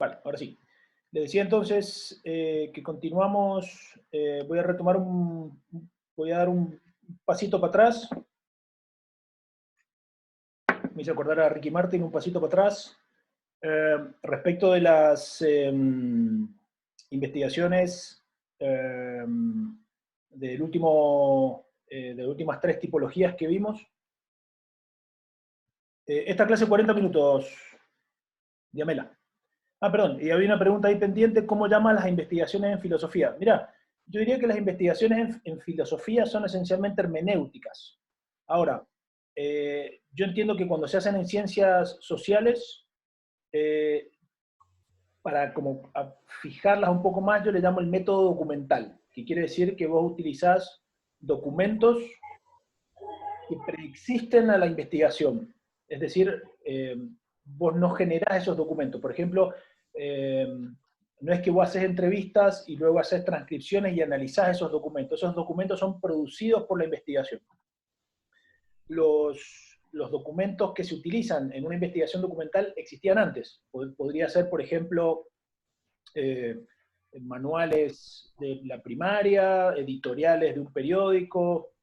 Vale, ahora sí. Le decía entonces que continuamos, voy a retomar voy a dar un pasito para atrás. Me hice acordar a Ricky Martin, un pasito para atrás. Respecto de las investigaciones del de las últimas 3 tipologías que vimos. Esta clase 40 minutos, Diamela. Ah, perdón, y había una pregunta ahí pendiente, ¿cómo llaman las investigaciones en filosofía? Mira, yo diría que las investigaciones en filosofía son esencialmente hermenéuticas. Ahora, yo entiendo que cuando se hacen en ciencias sociales, eh, para como fijarlas un poco más, yo le llamo el método documental, que quiere decir que vos utilizás documentos que preexisten a la investigación. Es decir, vos no generás esos documentos. Por ejemplo, no es que vos haces entrevistas y luego haces transcripciones y analizás esos documentos. Esos documentos son producidos por la investigación. Los documentos que se utilizan en una investigación documental existían antes. Podría ser, por ejemplo, manuales de la primaria, editoriales de un periódico,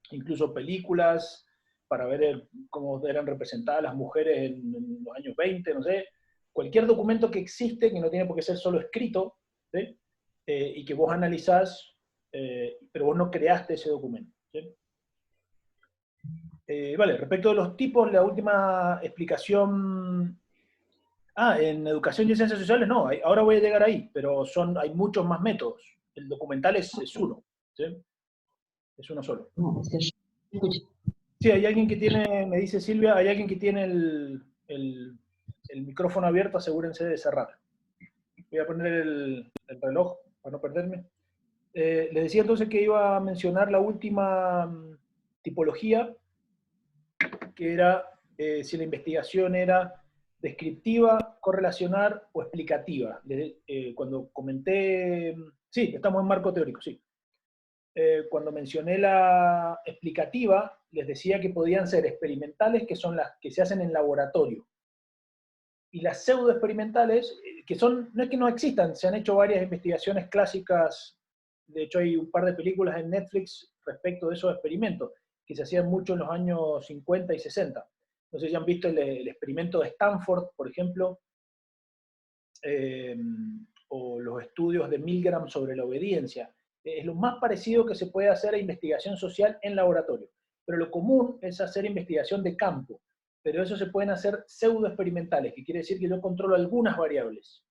incluso películas para ver cómo eran representadas las mujeres en los años 20, no sé. Cualquier documento que existe, que no tiene por qué ser solo escrito, ¿sí? Y que vos analizás, pero vos no creaste ese documento. ¿Sí? Vale, respecto de los tipos, la última explicación. En educación y ciencias sociales no, ahora voy a llegar ahí, pero hay muchos más métodos. El documental es uno, ¿sí? Es uno solo. Sí, hay alguien que tiene, me dice Silvia, hay alguien que tiene el micrófono abierto, asegúrense de cerrar. Voy a poner el reloj para no perderme. Les decía entonces que iba a mencionar la última tipología, que era si la investigación era descriptiva, correlacionar o explicativa. Cuando comenté, sí, estamos en marco teórico, sí. Cuando mencioné la explicativa, les decía que podían ser experimentales, que son las que se hacen en laboratorio. Y las pseudoexperimentales, que son, no es que no existan, se han hecho varias investigaciones clásicas, de hecho hay un par de películas en Netflix respecto de esos experimentos, que se hacían mucho en los años 50 y 60. No sé si han visto el experimento de Stanford, por ejemplo, o los estudios de Milgram sobre la obediencia. Es lo más parecido que se puede hacer a investigación social en laboratorio. Pero lo común es hacer investigación de campo. Pero eso se pueden hacer pseudoexperimentales, que quiere decir que yo controlo algunas variables.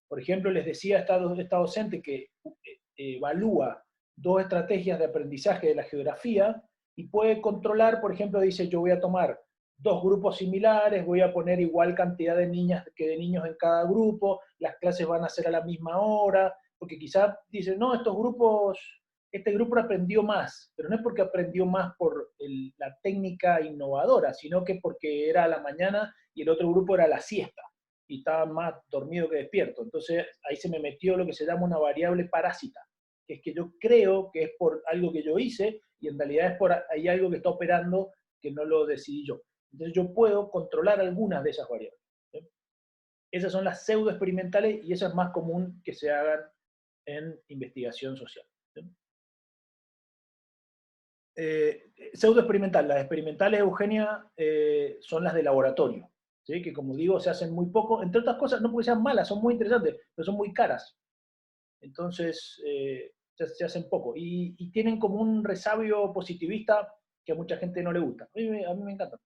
Por ejemplo, les decía a esta docente que evalúa 2 estrategias de aprendizaje de la geografía y puede controlar, por ejemplo, dice, yo voy a tomar 2 grupos similares, voy a poner igual cantidad de niñas que de niños en cada grupo, las clases van a ser a la misma hora, porque quizás dice, no, este grupo aprendió más, pero no es porque aprendió más por la técnica innovadora, sino que porque era a la mañana y el otro grupo era a la siesta, y estaba más dormido que despierto. Entonces ahí se me metió lo que se llama una variable parásita, que es que yo creo que es por algo que yo hice, y en realidad hay algo que está operando que no lo decidí yo. Entonces yo puedo controlar algunas de esas variables. ¿Sí? Esas son las pseudoexperimentales y eso es más común que se hagan en investigación social. ¿Sí? Pseudoexperimental. Las experimentales, Eugenia, son las de laboratorio, ¿sí? Que como digo, se hacen muy poco, entre otras cosas, no porque sean malas, son muy interesantes, pero son muy caras. Entonces, se hacen poco. Y tienen como un resabio positivista que a mucha gente no le gusta. A mí me encanta.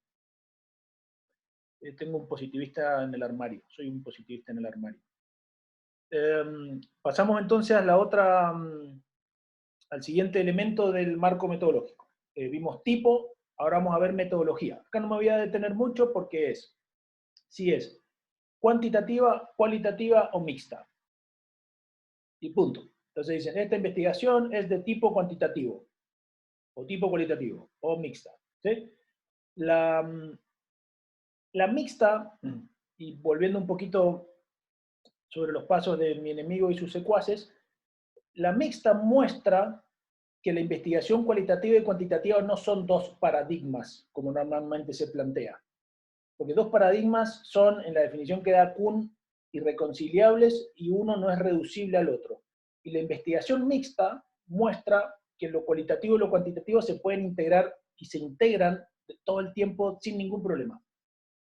Tengo un positivista en el armario, soy un positivista en el armario. Pasamos entonces a al siguiente elemento del marco metodológico. Vimos tipo, ahora vamos a ver metodología. Acá no me voy a detener mucho porque si es cuantitativa, cualitativa o mixta. Y punto. Entonces dicen, esta investigación es de tipo cuantitativo, o tipo cualitativo, o mixta. ¿Sí? La mixta, y volviendo un poquito sobre los pasos de mi enemigo y sus secuaces, la mixta muestra que la investigación cualitativa y cuantitativa no son 2 paradigmas, como normalmente se plantea. Porque 2 paradigmas son, en la definición que da Kuhn, irreconciliables y uno no es reducible al otro. Y la investigación mixta muestra que lo cualitativo y lo cuantitativo se pueden integrar y se integran todo el tiempo sin ningún problema.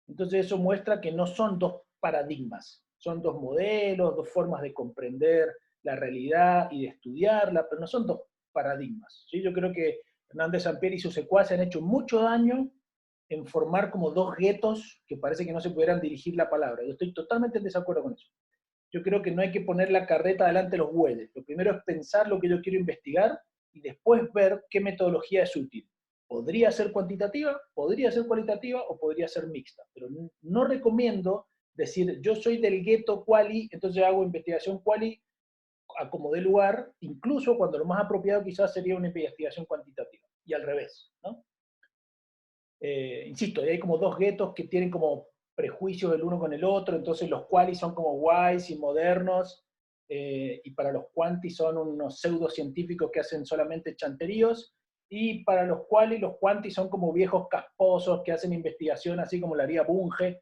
Entonces eso muestra que no son dos paradigmas, son dos modelos, dos formas de comprender la realidad y de estudiarla, pero no son dos paradigmas. ¿Sí? Yo creo que Hernández Sampieri y sus secuaces han hecho mucho daño en formar como dos guetos que parece que no se pudieran dirigir la palabra. Yo estoy totalmente en desacuerdo con eso. Yo creo que no hay que poner la carreta delante de los bueyes. Lo primero es pensar lo que yo quiero investigar y después ver qué metodología es útil. Podría ser cuantitativa, podría ser cualitativa o podría ser mixta, pero no recomiendo decir yo soy del gueto quali, entonces hago investigación quali a como dé lugar, incluso cuando lo más apropiado quizás sería una investigación cuantitativa, y al revés, ¿no? Insisto, hay como dos guetos que tienen como prejuicios el uno con el otro, entonces los qualis son como guays y modernos, y para los quantis son unos pseudocientíficos que hacen solamente chanteríos, y para los qualis, los quantis son como viejos casposos que hacen investigación así como la haría Bunge.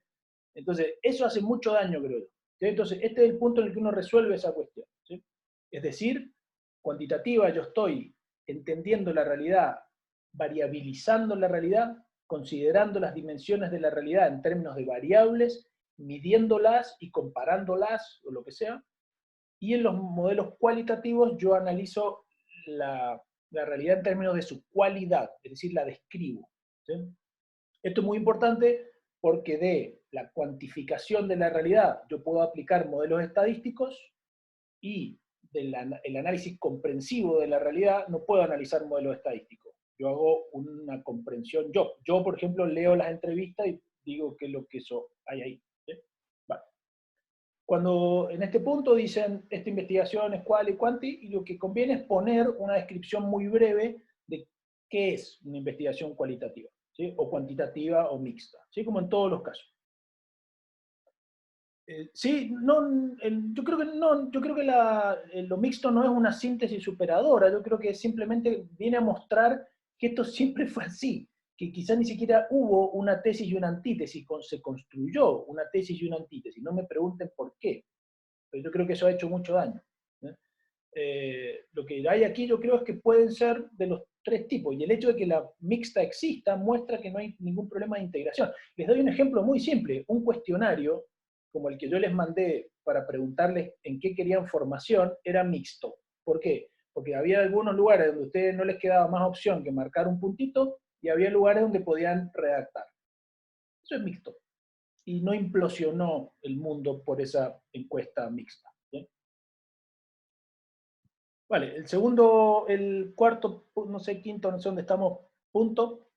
Entonces, eso hace mucho daño, creo yo. ¿Sí? Entonces, este es el punto en el que uno resuelve esa cuestión. ¿Sí? Es decir, cuantitativa, yo estoy entendiendo la realidad, variabilizando la realidad, considerando las dimensiones de la realidad en términos de variables, midiéndolas y comparándolas, o lo que sea, y en los modelos cualitativos yo analizo la realidad en términos de su cualidad, es decir, la describo. ¿Sí? Esto es muy importante porque de la cuantificación de la realidad yo puedo aplicar modelos estadísticos y del análisis comprensivo de la realidad no puedo analizar modelos estadísticos. Yo hago una comprensión yo. Yo, por ejemplo, leo las entrevistas y digo qué es lo que eso hay ahí. ¿Sí? Vale. Cuando en este punto dicen esta investigación es cual y cuanti, y lo que conviene es poner una descripción muy breve de qué es una investigación cualitativa, ¿sí? O cuantitativa o mixta, ¿sí? Como en todos los casos. Sí, no, yo creo que no, yo creo que lo mixto no es una síntesis superadora, yo creo que simplemente viene a mostrar que esto siempre fue así, que quizás ni siquiera hubo una tesis y una antítesis, se construyó una tesis y una antítesis, no me pregunten por qué, pero yo creo que eso ha hecho mucho daño. Lo que hay aquí yo creo es que pueden ser de los tres tipos, y el hecho de que la mixta exista muestra que no hay ningún problema de integración. Les doy un ejemplo muy simple, un cuestionario como el que yo les mandé para preguntarles en qué querían formación, era mixto. ¿Por qué? Porque había algunos lugares donde a ustedes no les quedaba más opción que marcar un puntito, y había lugares donde podían redactar. Eso es mixto. Y no implosionó el mundo por esa encuesta mixta. ¿Sí? Vale, el segundo, el cuarto, no sé, quinto, no sé dónde estamos, punto,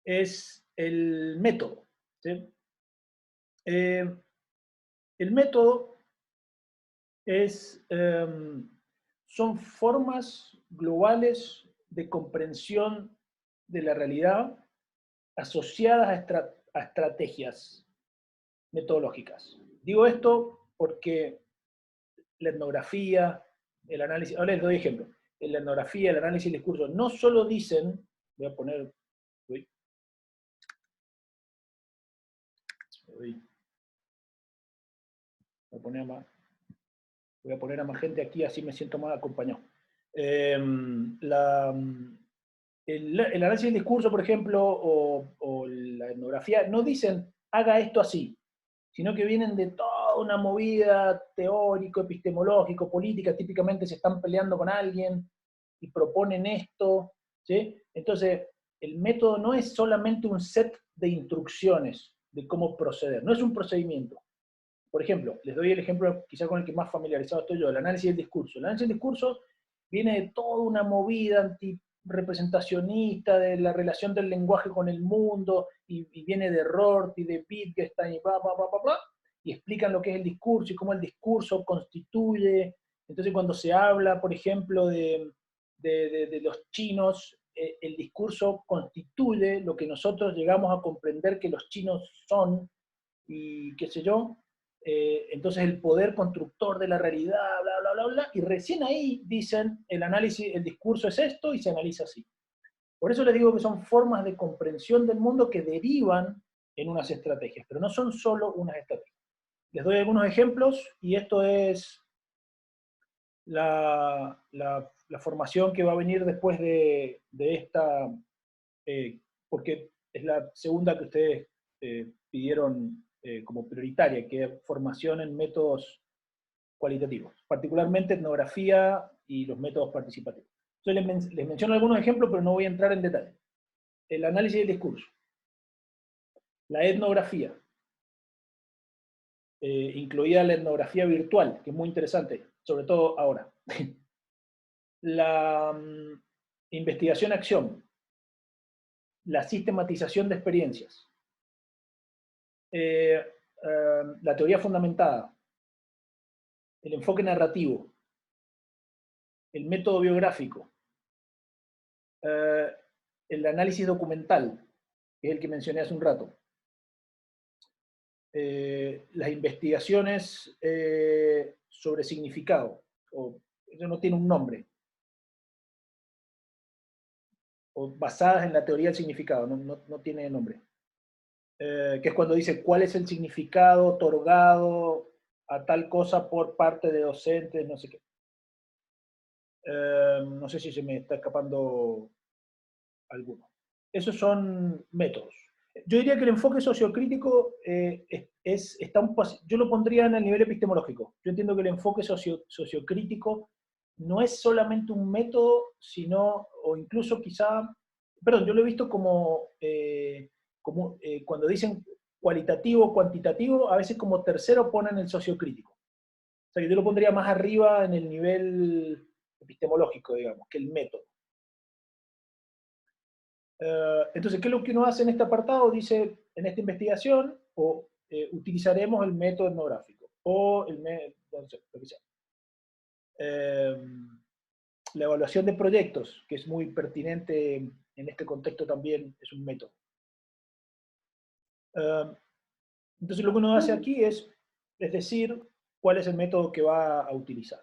es el método. ¿Sí? El método son formas globales de comprensión de la realidad asociadas a estrategias metodológicas. Digo esto porque la etnografía, el análisis, ahora les doy ejemplo, la etnografía, el análisis del discurso, no solo dicen, voy a poner, voy a poner más, voy a poner a más gente aquí, así me siento más acompañado. El análisis del discurso, por ejemplo, o la etnografía, no dicen, haga esto así, sino que vienen de toda una movida teórico, epistemológico, política, típicamente se están peleando con alguien y proponen esto, ¿sí? Entonces, el método no es solamente un set de instrucciones de cómo proceder, no es un procedimiento. Por ejemplo, les doy el ejemplo quizá con el que más familiarizado estoy yo, el análisis del discurso. El análisis del discurso viene de toda una movida anti-representacionista de la relación del lenguaje con el mundo, y viene de Rorty, de Wittgenstein, y bla, bla, bla, bla, bla, y explican lo que es el discurso y cómo el discurso constituye. Entonces, cuando se habla, por ejemplo, de los chinos, el discurso constituye lo que nosotros llegamos a comprender que los chinos son, y qué sé yo, entonces el poder constructor de la realidad, bla, bla, bla, bla, y recién ahí dicen, el análisis, el discurso es esto, y se analiza así. Por eso les digo que son formas de comprensión del mundo que derivan en unas estrategias, pero no son solo unas estrategias. les doy algunos ejemplos, y esto es la formación que va a venir después de esta, porque es la segunda que ustedes pidieron como prioritaria, que es formación en métodos cualitativos, particularmente etnografía y los métodos participativos. Entonces les menciono algunos ejemplos, pero no voy a entrar en detalle. El análisis del discurso, la etnografía, incluida la etnografía virtual, que es muy interesante, sobre todo ahora. La investigación-acción, la sistematización de experiencias, la teoría fundamentada, el enfoque narrativo, el método biográfico, el análisis documental, que es el que mencioné hace un rato, las investigaciones sobre significado, eso no tiene un nombre, o basadas en la teoría del significado, no tiene nombre, que es cuando dice cuál es el significado otorgado a tal cosa por parte de docentes, no sé qué. No sé si se me está escapando alguno. Esos son métodos. Yo diría que el enfoque sociocrítico yo lo pondría en el nivel epistemológico. Yo entiendo que el enfoque sociocrítico no es solamente un método, sino, o incluso quizá, perdón, yo lo he visto como cuando dicen cualitativo, cuantitativo, a veces como tercero ponen el sociocrítico. O sea, que yo lo pondría más arriba en el nivel epistemológico, digamos, que el método. Entonces, ¿qué es lo que uno hace en este apartado? Dice, en esta investigación, utilizaremos el método etnográfico, o no sé, lo que sea. La evaluación de proyectos, que es muy pertinente en este contexto también, es un método. Entonces, lo que uno hace aquí es decir cuál es el método que va a utilizar.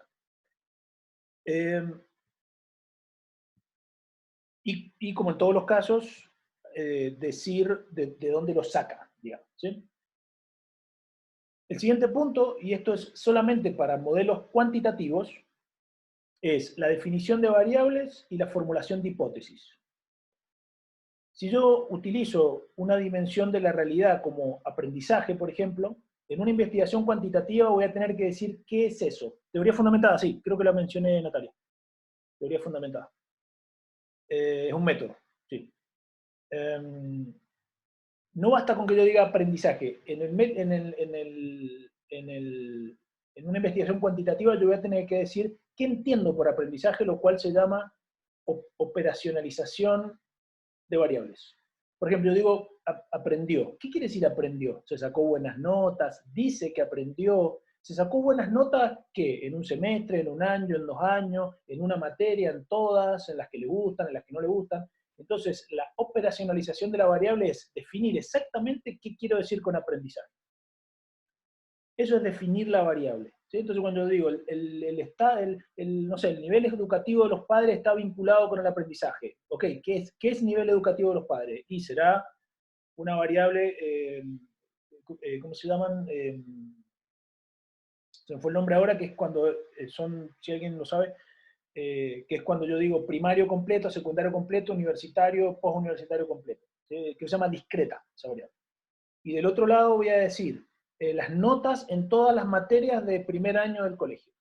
Y como en todos los casos, decir de dónde lo saca, digamos, ¿sí? El siguiente punto, y esto es solamente para modelos cuantitativos, es la definición de variables y la formulación de hipótesis. Si yo utilizo una dimensión de la realidad como aprendizaje, por ejemplo, en una investigación cuantitativa voy a tener que decir qué es eso. Teoría fundamentada, sí, creo que la mencioné, Natalia. Teoría fundamentada. Es un método, sí. No basta con que yo diga aprendizaje. En una investigación cuantitativa yo voy a tener que decir qué entiendo por aprendizaje, lo cual se llama operacionalización de variables. Por ejemplo, yo digo aprendió. ¿Qué quiere decir aprendió? Se sacó buenas notas, dice que aprendió. ¿Se sacó buenas notas qué? ¿En un semestre, en un año, en 2 años, en una materia, en todas, en las que le gustan, en las que no le gustan? Entonces, la operacionalización de la variable es definir exactamente qué quiero decir con aprendizaje. Eso es definir la variable, ¿sí? Entonces, cuando yo digo no sé, el nivel educativo de los padres está vinculado con el aprendizaje. Ok, ¿qué es nivel educativo de los padres? Y será una variable, ¿cómo se llaman? Se me fue el nombre ahora, que es cuando si alguien lo sabe, que es cuando yo digo primario completo, secundario completo, universitario, postuniversitario completo, ¿sí? Que se llama discreta esa variable. Y del otro lado voy a decir las notas en todas las materias de primer año del colegio,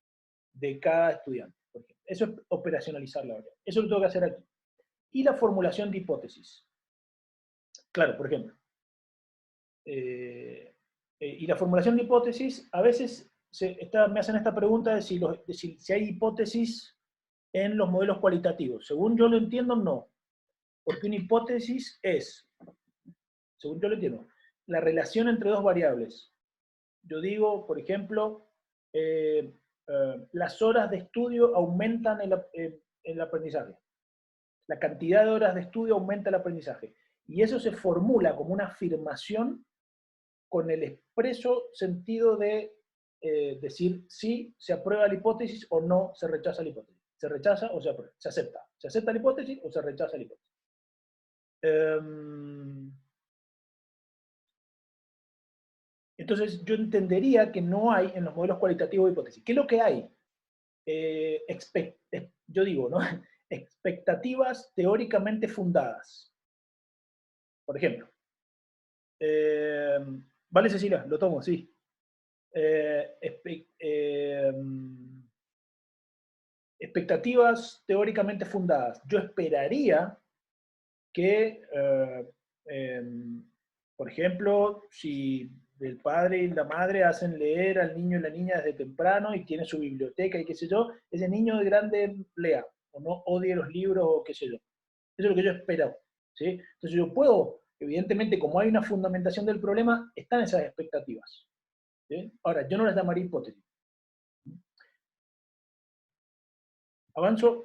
de cada estudiante, por ejemplo. Eso es operacionalizar la variable. Eso lo tengo que hacer aquí. Y la formulación de hipótesis. Claro, por ejemplo. Y la formulación de hipótesis, a veces me hacen esta pregunta de si hay hipótesis en los modelos cualitativos. Según yo lo entiendo, no. Porque una hipótesis es, según yo lo entiendo, la relación entre dos variables. Yo digo, por ejemplo, las horas de estudio aumentan el aprendizaje. La cantidad de horas de estudio aumenta el aprendizaje. Y eso se formula como una afirmación con el expreso sentido de decir si se aprueba la hipótesis o no se rechaza la hipótesis. Se rechaza o se aprueba. Se acepta. Se acepta la hipótesis o se rechaza la hipótesis. Entonces, yo entendería que no hay en los modelos cualitativos de hipótesis. ¿Qué es lo que hay? Yo digo, ¿no? Expectativas teóricamente fundadas. Por ejemplo, vale, Cecilia, lo tomo, sí. Expectativas teóricamente fundadas. Yo esperaría que, por ejemplo, si el padre y la madre hacen leer al niño y la niña desde temprano y tiene su biblioteca y qué sé yo, ese niño de grande lea o no odie los libros o qué sé yo. Eso es lo que yo espero. ¿Sí? Entonces yo puedo, evidentemente, como hay una fundamentación del problema, están esas expectativas. ¿Sí? Ahora, yo no las llamaría hipótesis. Avanzo.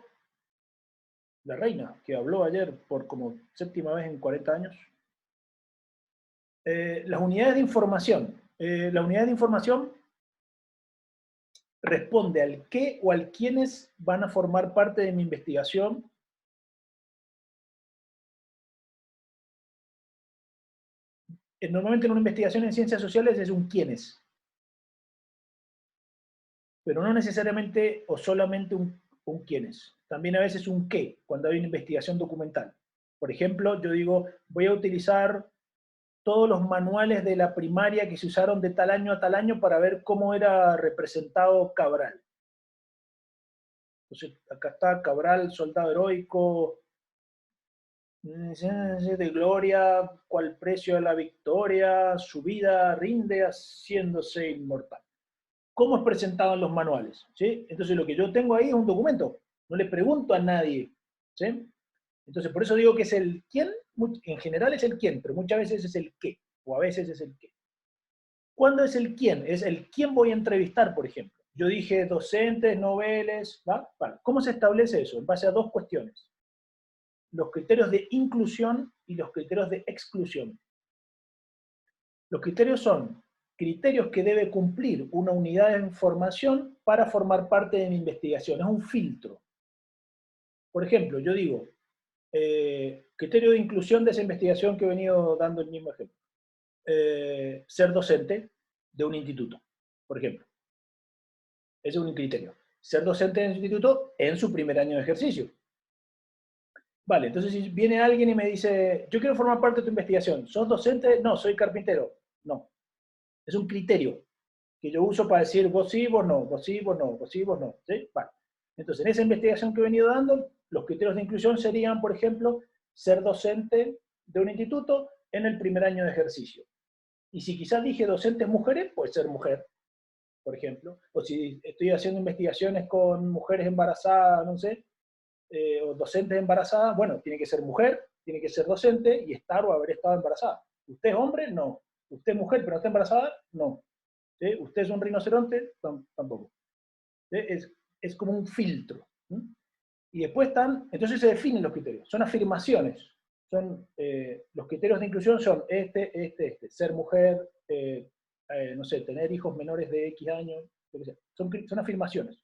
La reina, que habló ayer por como séptima vez en 40 años. Las unidades de información. La unidad de información responde al qué o al quiénes van a formar parte de mi investigación. Normalmente en una investigación en ciencias sociales es un quiénes, pero no necesariamente o solamente un quiénes. También a veces un qué, cuando hay una investigación documental. Por ejemplo, yo digo, voy a utilizar todos los manuales de la primaria que se usaron de tal año a tal año para ver cómo era representado Cabral. Entonces, acá está Cabral, soldado heroico, de gloria, cuál precio de la victoria, su vida rinde haciéndose inmortal. ¿Cómo es presentado en los manuales? ¿Sí? Entonces, lo que yo tengo ahí es un documento. No le pregunto a nadie. ¿Sí? Entonces, por eso digo que es el quién, en general es el quién, pero muchas veces es el qué, o a veces es el qué. ¿Cuándo es el quién? Es el quién voy a entrevistar, por ejemplo. Yo dije docentes, noveles, ¿va? Vale. ¿Cómo se establece eso? En base a dos cuestiones. Los criterios de inclusión y los criterios de exclusión. Los criterios son criterios que debe cumplir una unidad de información para formar parte de mi investigación. Es un filtro. Por ejemplo, yo digo, criterio de inclusión de esa investigación que he venido dando el mismo ejemplo. Ser docente de un instituto, por ejemplo. Ese es un criterio. Ser docente en el instituto en su primer año de ejercicio. Vale, entonces si viene alguien y me dice, yo quiero formar parte de tu investigación, ¿sos docente? No, soy carpintero. No, es un criterio que yo uso para decir vos sí, vos no, vos sí, vos no, vos sí, vos no. ¿Sí? Vale. Entonces, en esa investigación que he venido dando, los criterios de inclusión serían, por ejemplo, ser docente de un instituto en el primer año de ejercicio. Y si quizás dije docentes mujeres, puede ser mujer, por ejemplo. O si estoy haciendo investigaciones con mujeres embarazadas, no sé, o docentes embarazadas, bueno, tiene que ser mujer, tiene que ser docente y estar o haber estado embarazada. ¿Usted es hombre? No. ¿Usted es mujer pero no está embarazada? No. ¿Sí? ¿Usted es un rinoceronte? Tampoco. ¿Sí? Es como un filtro. ¿Sí? Y después están, entonces se definen los criterios, son afirmaciones. Son, los criterios de inclusión son este. Ser mujer, no sé, tener hijos menores de X años, son afirmaciones.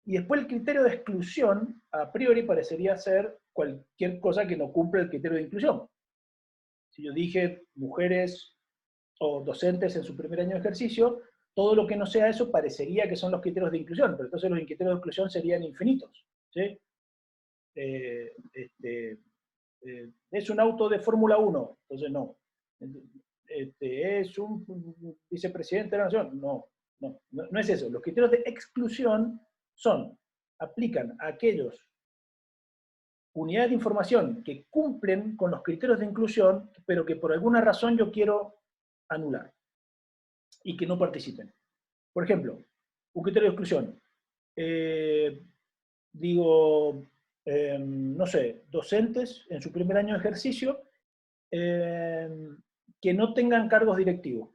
Y después el criterio de exclusión, a priori, parecería ser cualquier cosa que no cumpla el criterio de inclusión. Si yo dije mujeres o docentes en su primer año de ejercicio, todo lo que no sea eso parecería que son los criterios de inclusión, pero entonces los criterios de exclusión serían infinitos. ¿Sí? Es un auto de Fórmula 1, entonces no. Es un vicepresidente de la nación, no es eso. Los criterios de exclusión aplican a aquellos unidades de información que cumplen con los criterios de inclusión, pero que por alguna razón yo quiero anular y que no participen. Por ejemplo, un criterio de exclusión. Digo, no sé, docentes en su primer año de ejercicio que no tengan cargos directivos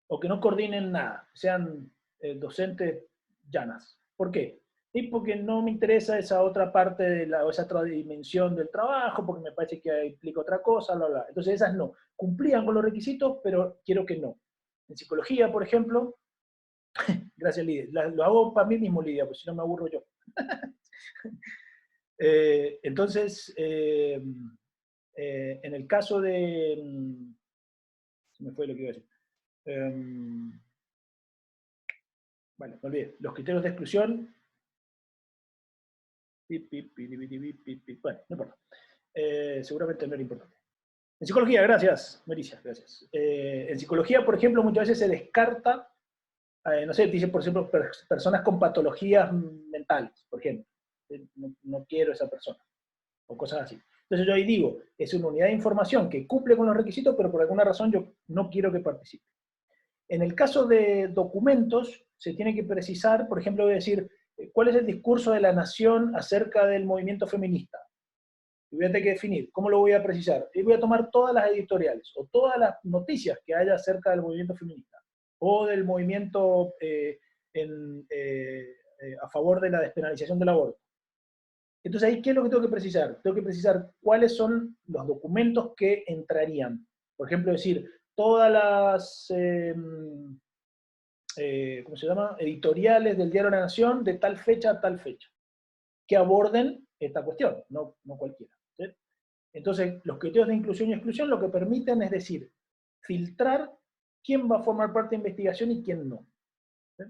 o que no coordinen nada, sean docentes llanas. ¿Por qué? Y porque no me interesa esa otra parte de o esa otra dimensión del trabajo, porque me parece que implica otra cosa, bla, bla. Entonces esas no. Cumplían con los requisitos, pero quiero que no. En psicología, por ejemplo, gracias Lidia, lo hago para mí mismo Lidia, pues si no me aburro yo. Entonces, en el caso de, Se me fue lo que iba a decir. Bueno, me olvidé. Los criterios de exclusión. Bueno, no importa. Seguramente no era importante. En psicología, gracias, Mericia, gracias. En psicología, por ejemplo, muchas veces se descarta, no sé, dice, por ejemplo, personas con patologías mentales, por ejemplo. No quiero esa persona, o cosas así. Entonces yo ahí digo, es una unidad de información que cumple con los requisitos, pero por alguna razón yo no quiero que participe. En el caso de documentos, se tiene que precisar, por ejemplo, voy a decir, ¿cuál es el discurso de la nación acerca del movimiento feminista? Y voy a tener que definir, ¿cómo lo voy a precisar? Y voy a tomar todas las editoriales, o todas las noticias que haya acerca del movimiento feminista, o del movimiento a favor de la despenalización del aborto. Entonces ahí, ¿qué es lo que tengo que precisar? Tengo que precisar cuáles son los documentos que entrarían. Por ejemplo, decir, todas las, ¿cómo se llama? Editoriales del Diario de la Nación de tal fecha a tal fecha, que aborden esta cuestión, no cualquiera. ¿Sí? Entonces, los criterios de inclusión y exclusión lo que permiten es decir, filtrar quién va a formar parte de investigación y quién no. ¿Sí?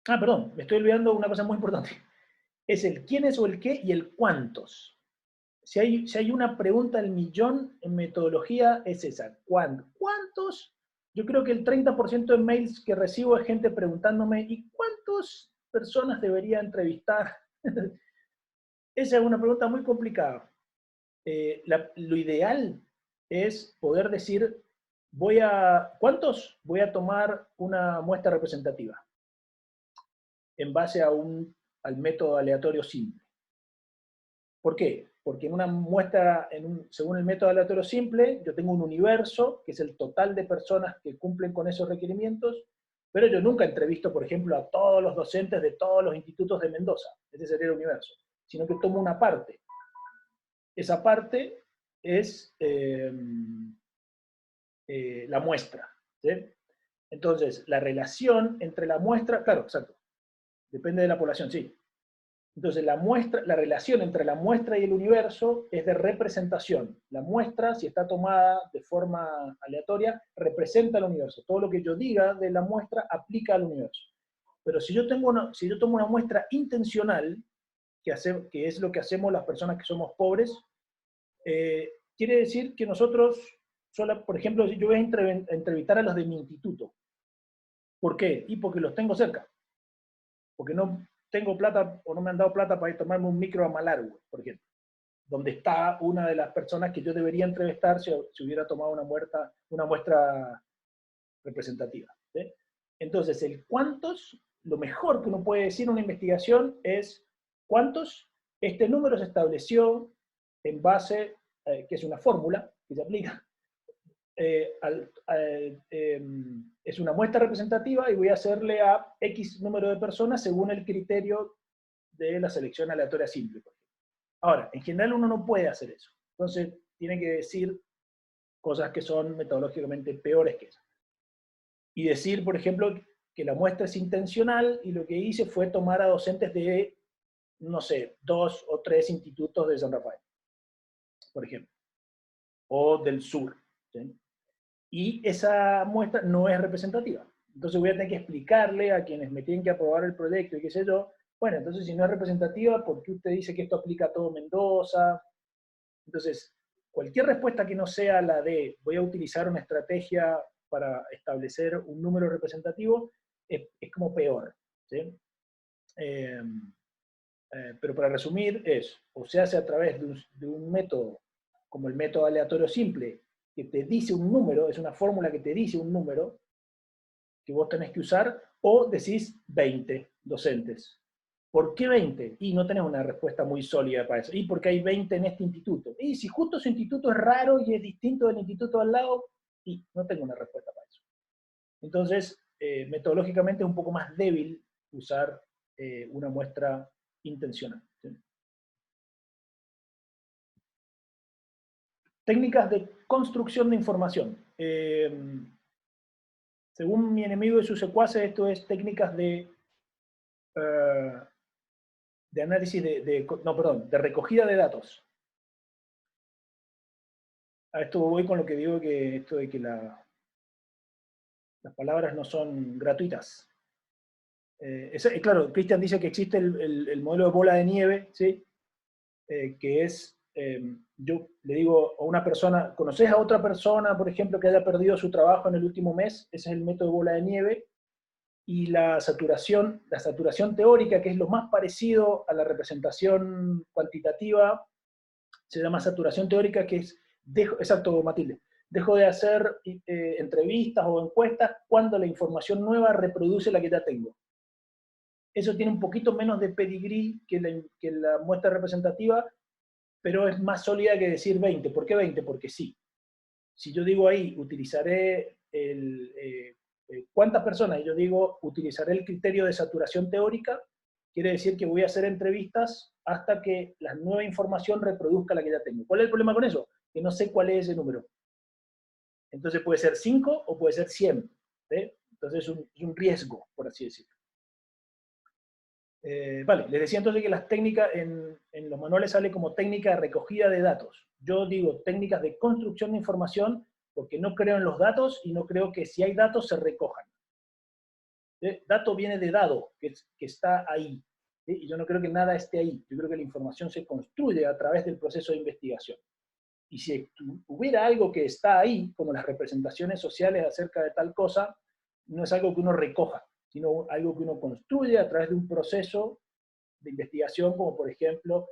Ah, perdón, me estoy olvidando una cosa muy importante. Es el quiénes o el qué y el cuántos. Si hay una pregunta al millón en metodología, es esa. ¿Cuántos? Yo creo que el 30% de mails que recibo es gente preguntándome, ¿y cuántas personas debería entrevistar? Esa es una pregunta muy complicada. Lo ideal es poder decir, ¿cuántos? Voy a tomar una muestra representativa en base al método aleatorio simple. ¿Por qué? Porque en una muestra, según el método aleatorio simple, yo tengo un universo, que es el total de personas que cumplen con esos requerimientos, pero yo nunca entrevisto, por ejemplo, a todos los docentes de todos los institutos de Mendoza. Ese sería el universo. Sino que tomo una parte. Esa parte es la muestra. ¿Sí? Entonces, la relación entre la muestra, claro, exacto, depende de la población, sí. Entonces, la relación entre la muestra y el universo es de representación. La muestra, si está tomada de forma aleatoria, representa al universo. Todo lo que yo diga de la muestra aplica al universo. Pero si yo tomo una muestra intencional, que es lo que hacemos las personas que somos pobres, quiere decir que nosotros, por ejemplo, yo voy a entrevistar a los de mi instituto. ¿Por qué? Y porque los tengo cerca. Porque no tengo plata o no me han dado plata para ir a tomarme un micro a Malargüe, por ejemplo, donde está una de las personas que yo debería entrevistar si hubiera tomado una muestra representativa. ¿Sí? Entonces, el cuántos, lo mejor que uno puede decir en una investigación es cuántos. Este número se estableció en base, que es una fórmula que se aplica, es una muestra representativa y voy a hacerle a X número de personas según el criterio de la selección aleatoria simple. Ahora, en general uno no puede hacer eso. Entonces, tiene que decir cosas que son metodológicamente peores que eso. Y decir, por ejemplo, que la muestra es intencional y lo que hice fue tomar a docentes de, no sé, 2 o 3 institutos de San Rafael, por ejemplo, o del sur. ¿Sí? Y esa muestra no es representativa. Entonces voy a tener que explicarle a quienes me tienen que aprobar el proyecto y qué sé yo, bueno, entonces si no es representativa, ¿por qué usted dice que esto aplica a todo Mendoza? Entonces, cualquier respuesta que no sea la de voy a utilizar una estrategia para establecer un número representativo, es como peor. ¿Sí? Pero para resumir o se hace a través de un método como el método aleatorio simple, que te dice un número, es una fórmula que te dice un número que vos tenés que usar, o decís 20 docentes. ¿Por qué 20? Y no tenés una respuesta muy sólida para eso. ¿Y por qué hay 20 en este instituto? Y si justo su instituto es raro y es distinto del instituto al lado, y no tengo una respuesta para eso. Entonces, metodológicamente es un poco más débil usar una muestra intencional. ¿Sí? Técnicas de construcción de información. Según mi enemigo y sus secuaces, esto es técnicas de análisis de recogida de datos. A esto voy con lo que digo, que esto de que las palabras no son gratuitas. Claro, Cristian dice que existe el modelo de bola de nieve, ¿sí? Que es, yo le digo a una persona, ¿conoces a otra persona, por ejemplo, que haya perdido su trabajo en el último mes? Ese es el método de bola de nieve. Y la saturación teórica, que es lo más parecido a la representación cuantitativa, se llama saturación teórica, que es, exacto, Matilde, dejo de hacer entrevistas o encuestas cuando la información nueva reproduce la que ya tengo. Eso tiene un poquito menos de pedigrí que la muestra representativa, pero es más sólida que decir 20. ¿Por qué 20? Porque sí. Si yo digo ahí, utilizaré ¿cuántas personas? Y yo digo, utilizaré el criterio de saturación teórica, quiere decir que voy a hacer entrevistas hasta que la nueva información reproduzca la que ya tengo. ¿Cuál es el problema con eso? Que no sé cuál es ese número. Entonces puede ser 5 o puede ser 100. ¿sí? Entonces es un riesgo, por así decirlo. Vale, les decía entonces que las técnicas en los manuales sale como técnica de recogida de datos. Yo digo técnicas de construcción de información porque no creo en los datos y no creo que si hay datos se recojan. Dato viene de dado, que está ahí. ¿sí? Y yo no creo que nada esté ahí. Yo creo que la información se construye a través del proceso de investigación. Y si hubiera algo que está ahí, como las representaciones sociales acerca de tal cosa, no es algo que uno recoja, sino algo que uno construye a través de un proceso de investigación, como por ejemplo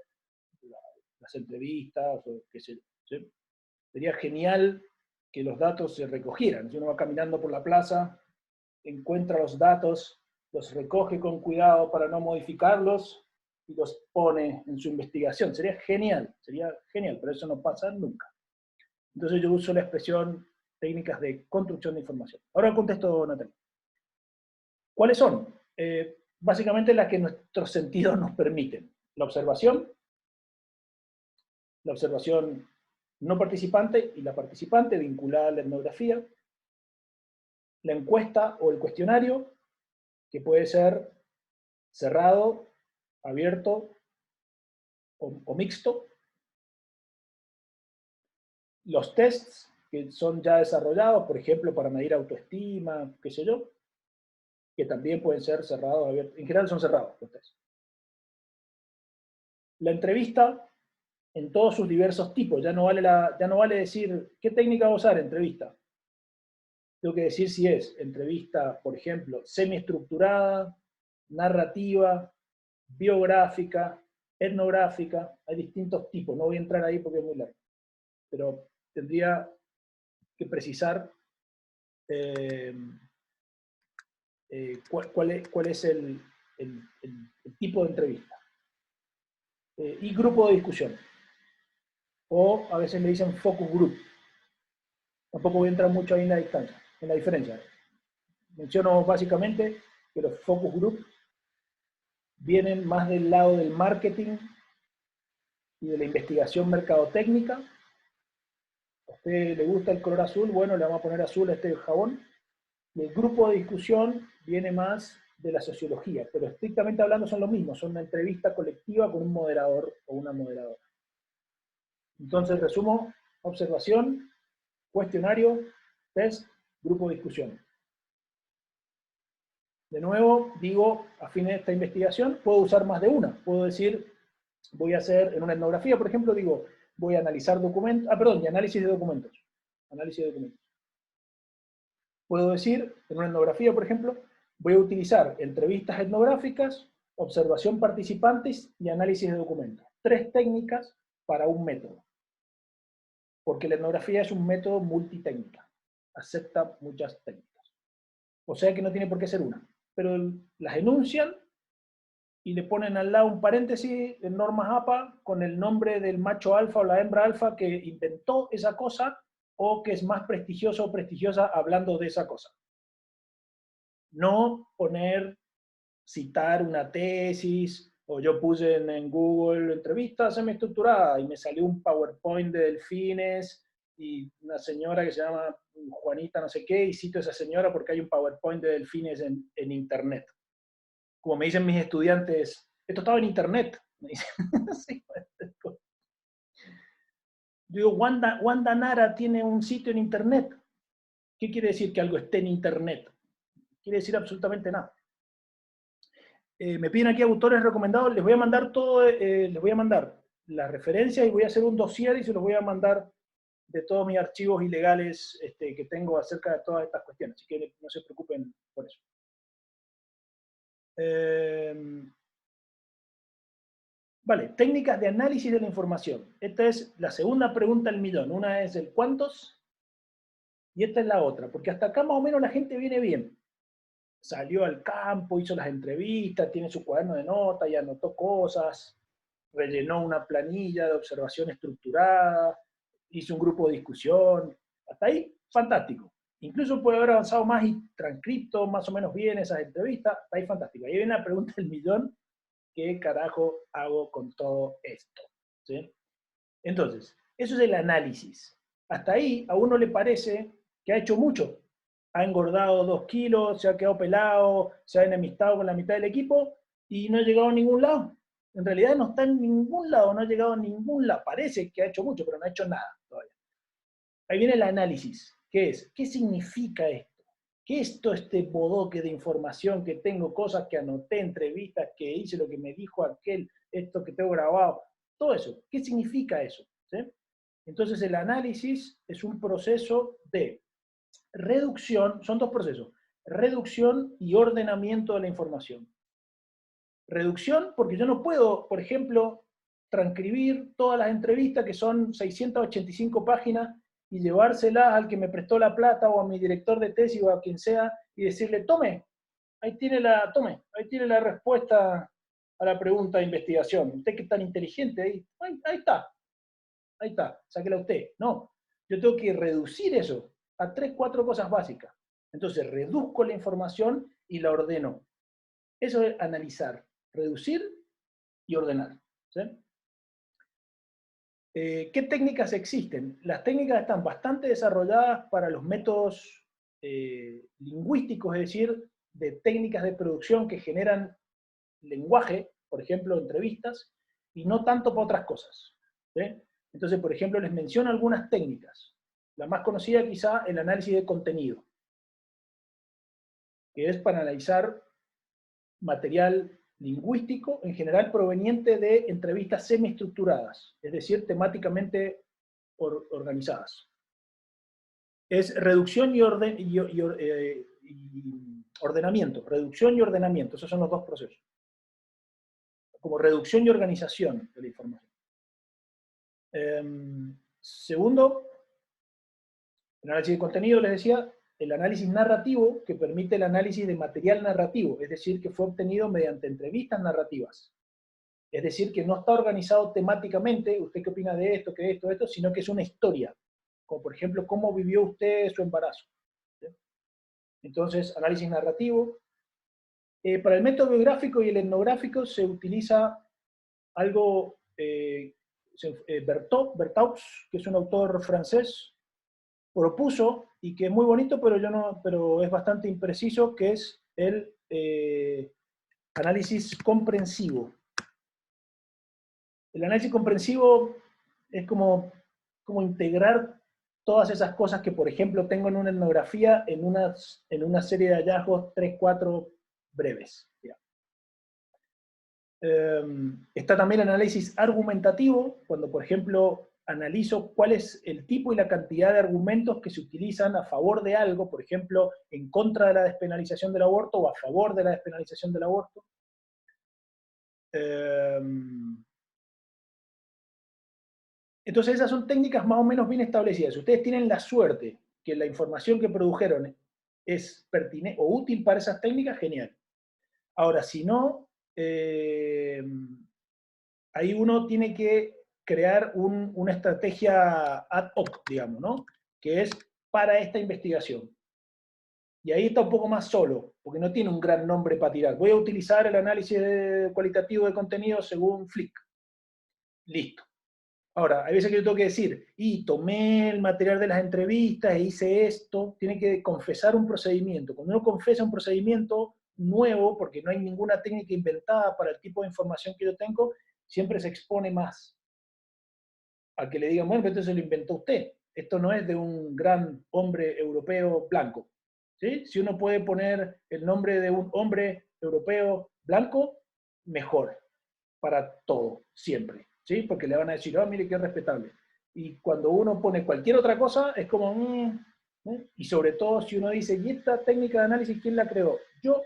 las entrevistas, o qué sé yo. ¿sí? Sería genial que los datos se recogieran. Si uno va caminando por la plaza, encuentra los datos, los recoge con cuidado para no modificarlos y los pone en su investigación. Sería genial, pero eso no pasa nunca. Entonces yo uso la expresión técnicas de construcción de información. Ahora contesto, Natalia. ¿Cuáles son? Básicamente las que nuestros sentidos nos permiten. La observación no participante y la participante vinculada a la etnografía, la encuesta o el cuestionario, que puede ser cerrado, abierto o mixto, los tests que son ya desarrollados, por ejemplo, para medir autoestima, qué sé yo, que también pueden ser cerrados, abiertos, en general son cerrados los tests. La entrevista en todos sus diversos tipos, ya no vale decir, ¿qué técnica va a usar? Entrevista. Tengo que decir si es entrevista, por ejemplo, semiestructurada, narrativa, biográfica, etnográfica, hay distintos tipos, no voy a entrar ahí porque es muy largo, pero tendría que precisar cuál es el tipo de entrevista. Y grupo de discusión, o a veces le dicen focus group. Tampoco voy a entrar mucho ahí en la diferencia. Menciono básicamente que los focus group vienen más del lado del marketing y de la investigación mercadotécnica. A usted le gusta el color azul, bueno, le vamos a poner azul a este jabón. Y el grupo de discusión viene más de la sociología, pero estrictamente hablando son lo mismo, son una entrevista colectiva con un moderador o una moderadora. Entonces, resumo, observación, cuestionario, test, grupo de discusión. De nuevo, digo, a fin de esta investigación, puedo usar más de una. Puedo decir, voy a hacer, en una etnografía, por ejemplo, digo, voy a analizar documentos, y análisis de documentos. Análisis de documentos. Puedo decir, en una etnografía, por ejemplo, voy a utilizar entrevistas etnográficas, observación participantes y análisis de documentos. 3 técnicas para un método. Porque la etnografía es un método multitécnica. Acepta muchas técnicas. O sea que no tiene por qué ser una. Pero las enuncian y le ponen al lado un paréntesis en normas APA con el nombre del macho alfa o la hembra alfa que inventó esa cosa o que es más prestigioso o prestigiosa hablando de esa cosa. No citar una tesis, o yo puse en Google entrevista semiestructurada y me salió un PowerPoint de delfines y una señora que se llama Juanita no sé qué, y cito a esa señora porque hay un PowerPoint de delfines en internet. Como me dicen mis estudiantes, esto estaba en internet. Me dicen, sí, Digo, Wanda Nara tiene un sitio en Internet. ¿Qué quiere decir que algo esté en Internet? Quiere decir absolutamente nada. Me piden aquí autores recomendados, les voy a mandar todo, les voy a mandar las referencias y voy a hacer un dossier y se los voy a mandar de todos mis archivos ilegales que tengo acerca de todas estas cuestiones, así que no se preocupen por eso. Vale, técnicas de análisis de la información. Esta es la segunda pregunta del millón. Una es el cuántos y esta es la otra, porque hasta acá más o menos la gente viene bien. Salió al campo, hizo las entrevistas, tiene su cuaderno de notas y anotó cosas, rellenó una planilla de observación estructurada, hizo un grupo de discusión. Hasta ahí, fantástico. Incluso puede haber avanzado más y transcripto más o menos bien esas entrevistas. Hasta ahí, fantástico. Ahí viene la pregunta del millón. ¿Qué carajo hago con todo esto? ¿Sí? Entonces, eso es el análisis. Hasta ahí a uno le parece que ha hecho mucho. Ha engordado 2 kilos, se ha quedado pelado, se ha enemistado con la mitad del equipo y no ha llegado a ningún lado. En realidad no está en ningún lado, no ha llegado a ningún lado. Parece que ha hecho mucho, pero no ha hecho nada todavía. Ahí viene el análisis. ¿Qué es? ¿Qué significa esto? ¿Qué es todo este bodoque de información que tengo, cosas que anoté, entrevistas que hice, lo que me dijo aquel, esto que tengo grabado? Todo eso. ¿Qué significa eso? ¿Sí? Entonces el análisis es un proceso de reducción, son dos procesos, reducción y ordenamiento de la información. Reducción porque yo no puedo, por ejemplo, transcribir todas las entrevistas que son 685 páginas y llevárselas al que me prestó la plata o a mi director de tesis o a quien sea y decirle, tome, ahí tiene la respuesta a la pregunta de investigación. Usted que es tan inteligente, ahí está, sáquela usted. No, yo tengo que reducir eso a 3, 4 cosas básicas. Entonces reduzco la información y la ordeno. Eso es analizar, reducir y ordenar. ¿Sí? ¿Qué técnicas existen? Las técnicas están bastante desarrolladas para los métodos lingüísticos, es decir, de técnicas de producción que generan lenguaje, por ejemplo, entrevistas, y no tanto para otras cosas. ¿Sí? Entonces, por ejemplo, les menciono algunas técnicas. La más conocida quizá, el análisis de contenido, que es para analizar material lingüístico, en general proveniente de entrevistas semiestructuradas, es decir, temáticamente organizadas. Es reducción y ordenamiento. Reducción y ordenamiento, esos son los dos procesos. Como reducción y organización de la información. Segundo, el análisis de contenido, les decía, el análisis narrativo, que permite el análisis de material narrativo, es decir, que fue obtenido mediante entrevistas narrativas. Es decir, que no está organizado temáticamente, usted qué opina de esto, que esto, sino que es una historia. Como por ejemplo, cómo vivió usted su embarazo. ¿Sí? Entonces, análisis narrativo. Para el método biográfico y el etnográfico se utiliza algo, Bertaux, que es un autor francés, propuso, y que es muy bonito, pero es bastante impreciso, que es el análisis comprensivo. El análisis comprensivo es como integrar todas esas cosas que, por ejemplo, tengo en una etnografía en una serie de hallazgos 3, 4 breves. Está también el análisis argumentativo, cuando, por ejemplo, analizo cuál es el tipo y la cantidad de argumentos que se utilizan a favor de algo, por ejemplo, en contra de la despenalización del aborto o a favor de la despenalización del aborto. Entonces esas son técnicas más o menos bien establecidas. Si ustedes tienen la suerte que la información que produjeron es pertinente o útil para esas técnicas, genial. Ahora, si no, ahí uno tiene que crear una estrategia ad hoc, digamos, ¿no? Que es para esta investigación. Y ahí está un poco más solo, porque no tiene un gran nombre para tirar. Voy a utilizar el análisis cualitativo de contenido según Flick. Listo. Ahora, hay veces que yo tengo que decir, y tomé el material de las entrevistas e hice esto, tiene que confesar un procedimiento. Cuando uno confesa un procedimiento nuevo, porque no hay ninguna técnica inventada para el tipo de información que yo tengo, siempre se expone más. a que le digan, bueno, pero esto se lo inventó usted. Esto no es de un gran hombre europeo blanco. ¿Sí? Si uno puede poner el nombre de un hombre europeo blanco, mejor para todo, siempre. ¿Sí? Porque le van a decir, oh, mire qué respetable. Y cuando uno pone cualquier otra cosa, es como, ¿eh? Y sobre todo si uno dice, ¿y esta técnica de análisis quién la creó? Yo.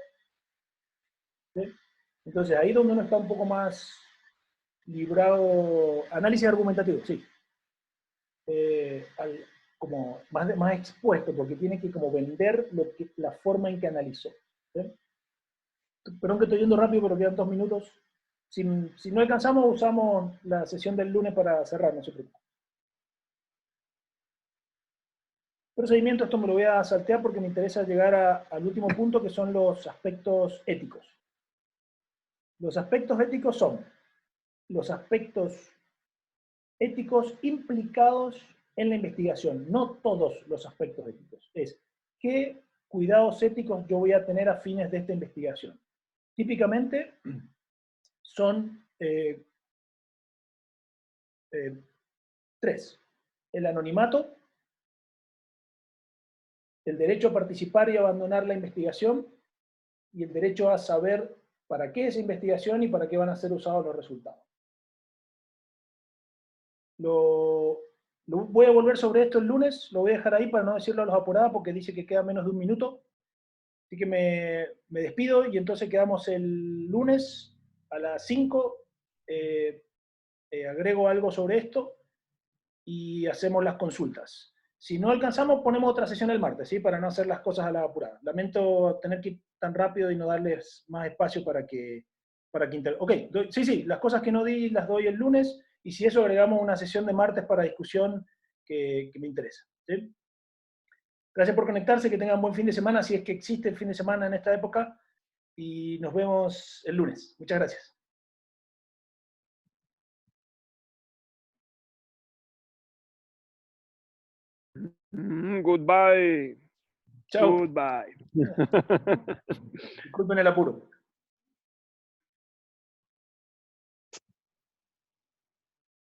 ¿Sí? Entonces ahí es donde uno está un poco más librado, análisis argumentativo, sí. Como más expuesto, porque tiene que como vender la forma en que analizó. ¿Sí? Perdón que estoy yendo rápido, pero quedan 2 minutos. Si no alcanzamos, usamos la sesión del lunes para cerrar, no se preocupe. Procedimiento, esto me lo voy a saltear porque me interesa llegar al último punto, que son los aspectos éticos. Los aspectos éticos son los aspectos éticos implicados en la investigación, no todos los aspectos éticos. Es qué cuidados éticos yo voy a tener a fines de esta investigación. Típicamente son 3. El anonimato, el derecho a participar y abandonar la investigación, y el derecho a saber para qué es investigación y para qué van a ser usados los resultados. Voy a volver sobre esto el lunes, lo voy a dejar ahí para no decirlo a los apurados porque dice que queda menos de 1 minuto. Así que me despido y entonces quedamos el lunes a las 5. Agrego algo sobre esto y hacemos las consultas. Si no alcanzamos, ponemos otra sesión el martes, ¿sí? Para no hacer las cosas a la apurada. Lamento tener que ir tan rápido y no darles más espacio para que Ok, sí, las cosas que no di las doy el lunes, y si eso agregamos una sesión de martes para discusión que me interesa. ¿Sí? Gracias por conectarse, que tengan buen fin de semana, si es que existe el fin de semana en esta época, y nos vemos el lunes. Muchas gracias. Goodbye. Chao. Goodbye. Disculpen el apuro.